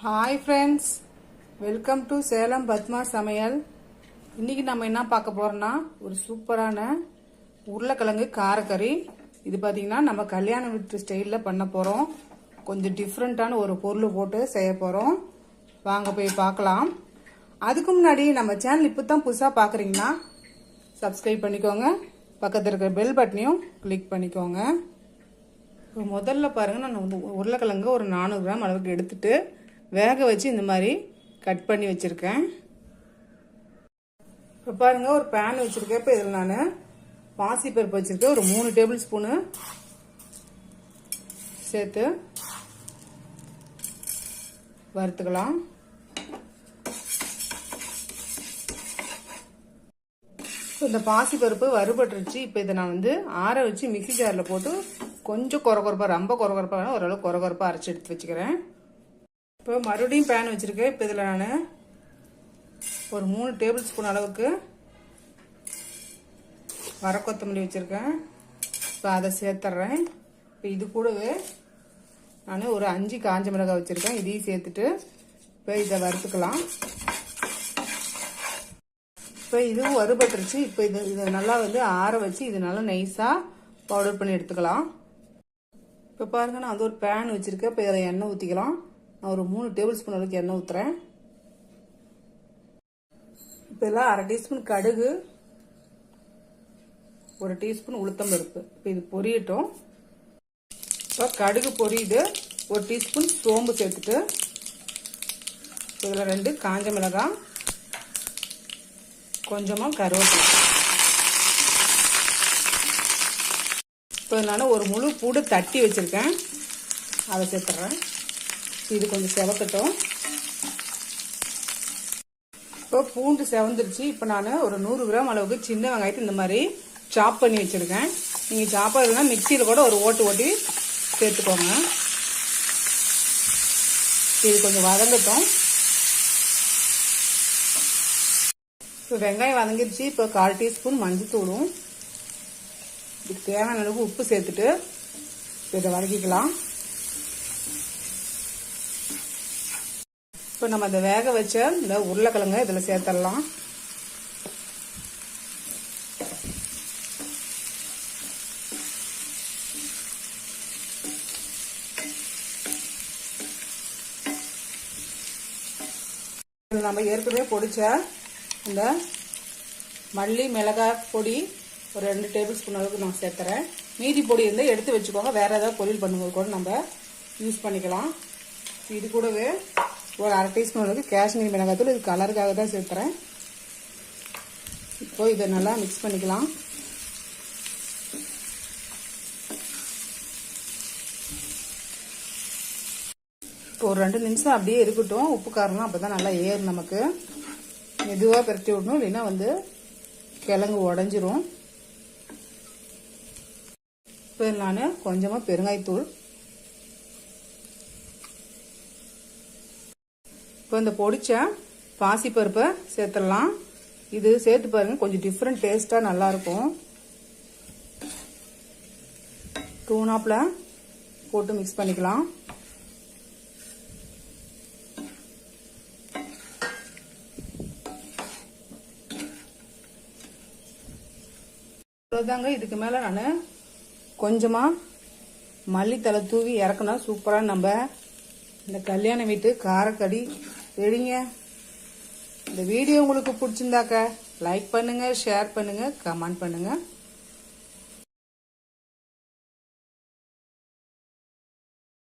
Hi friends, welcome to Salem Padma சமையல். இன்னைக்கு நம்ம என்ன பார்க்க போறோம்னா ஒரு சூப்பரான உருளைக்கிழங்கு காரக்கறி. இது பார்த்தீங்கன்னா நம்ம கல்யாண வீட்டு ஸ்டைலில் பண்ண போகிறோம். கொஞ்சம் டிஃப்ரெண்ட்டான ஒரு பொருள் போட்டு செய்ய போகிறோம். வாங்க போய் பார்க்கலாம். அதுக்கு முன்னாடி நம்ம சேனல் இப்போ தான் புதுசாக பார்க்குறீங்கன்னா சப்ஸ்கிரைப் பண்ணிக்கோங்க. பக்கத்தில் இருக்கிற பெல் பட்டனையும் கிளிக் பண்ணிக்கோங்க. முதல்ல பாருங்கள், நான் உருளைக்கிழங்கு ஒரு 400 கிராம் அளவுக்கு எடுத்துட்டு வேக வச்சு இந்த மாதிரி கட் பண்ணி வச்சுருக்கேன். இப்போ பாருங்கள், ஒரு பேன் வச்சுருக்கேன். இப்போ இதில் நான் பாசிப்பருப்பு வச்சுருக்கேன். ஒரு 3 டேபிள் ஸ்பூனு சேர்த்து வறுத்துக்கலாம். இந்த பாசிப்பருப்பு வறுபட்டுருச்சு. இப்போ இதை நான் ஆற வச்சு மிக்சி ஜாரில் போட்டு கொஞ்சம் கொரகொரப்பாக, ரொம்ப கொரகொரப்பாக ஓரளவு கொரகொரப்பாக அரைச்சி எடுத்து வச்சுக்கிறேன். இப்போ மறுபடியும் பேன் வச்சுருக்கேன். இப்போ இதில் நான் ஒரு 3 டேபிள் ஸ்பூன் அளவுக்கு வர கொத்தமல்லி வச்சுருக்கேன். இப்போ அதை சேர்த்துட்றேன். இப்போ இது கூடவே நான் ஒரு 5 காஞ்ச மிளகாய் வச்சுருக்கேன். இதையும் சேர்த்துட்டு இப்போ இதை வறுத்துக்கலாம். இப்போ இதுவும் வறுபட்டுருச்சு. இப்போ இதை நல்லா ஆற வச்சு இது நல்லா நைஸாக பவுடர் பண்ணி எடுத்துக்கலாம். இப்போ பாருங்கள், நான் ஒரு பேன் வச்சுருக்கேன். இப்போ இதில் எண்ணெய் ஊற்றிக்கலாம். நான் ஒரு 3 டேபிள் ஸ்பூன் அளவுக்கு எண்ணெய் ஊற்றுறேன். இப்போ எல்லாம் 1/2 டீஸ்பூன் கடுகு, 1 டீஸ்பூன் உளுத்தம் பருப்பு. இப்போ இது பொரியட்டும். இப்போ கடுகு பொரியுது. 1 டீஸ்பூன் சோம்பு சேர்த்துட்டு இதில் 2 காஞ்ச மிளகாய், கொஞ்சமாக கருவேப்பிலை. இப்போ நான் ஒரு முழு பூண்டு தட்டி வச்சுருக்கேன், அதை சேர்த்துட்றேன். இது கொஞ்சம் செவக்கட்டும். இப்போ பூண்டு செவந்துருச்சு. இப்போ நான் ஒரு 100 கிராம் அளவுக்கு சின்ன வெங்காயத்தை இந்த மாதிரி சாப் பண்ணி வச்சுருக்கேன். நீங்கள் சாப்பாக இல்லைன்னா மிக்சியில் கூட ஒரு ஓட்டி சேர்த்துக்கோங்க. இது கொஞ்சம் வதங்கட்டும். இப்போ வெங்காயம் வதங்கிருச்சு. இப்போ 1/4 டீஸ்பூன் மஞ்சள் தூளும், இதுக்கு தேவையான அளவுக்கு உப்பு சேர்த்துட்டு இதை வதக்கிக்கலாம். இப்போ நம்ம அதை வேக வச்ச இந்த உருளைக்கிழங்க இதில் சேர்த்துடலாம். நம்ம ஏற்கனவே பொடிச்ச இந்த மல்லி மிளகாய் பொடி ஒரு 2 டேபிள் ஸ்பூன் அளவுக்கு நான் சேர்த்துறேன். மீதி பொடி இருந்தால் எடுத்து வச்சுக்கோங்க. வேற ஏதாவது பொரியல் பண்ணும்போது கூட நம்ம யூஸ் பண்ணிக்கலாம். இது கூடவே ஒரு 1/2 டீஸ்பூன் அளவுக்கு காஷ்மீரி மிளகாய்த்தூள், இது கலருக்காக தான் சேர்த்துறேன். இப்போ இதை நல்லா மிக்ஸ் பண்ணிக்கலாம். இப்போ ஒரு 2 நிமிஷம் அப்படியே இருக்கட்டும். உப்பு காரம்லாம் அப்போ தான் நல்லா ஏறும். நமக்கு மெதுவாக பரட்டி விடணும், இல்லைன்னா கிழங்கு உடஞ்சிரும். இப்போ நான் கொஞ்சமாக பெருங்காயத்தூள், இப்போ இந்த பொடிச்ச பாசிப்பருப்பை சேர்த்துடலாம். இது சேர்த்து பாருங்க, கொஞ்சம் டிஃப்ரெண்ட் டேஸ்ட்டாக நல்லாயிருக்கும். டூனாப்பில் போட்டு மிக்ஸ் பண்ணிக்கலாம். அவ்வளோதாங்க. இதுக்கு மேலே நான் கொஞ்சமாக மல்லித்தலை தூவி இறக்குனா சூப்பராக நம்ம இந்த கல்யாண வீட்டு காரக்கறி ரெடிங்க. இந்த வீடியோ உங்களுக்கு பிடிச்சிருந்தாக்க லைக் பண்ணுங்க, ஷேர் பண்ணுங்க, கமெண்ட் பண்ணுங்க.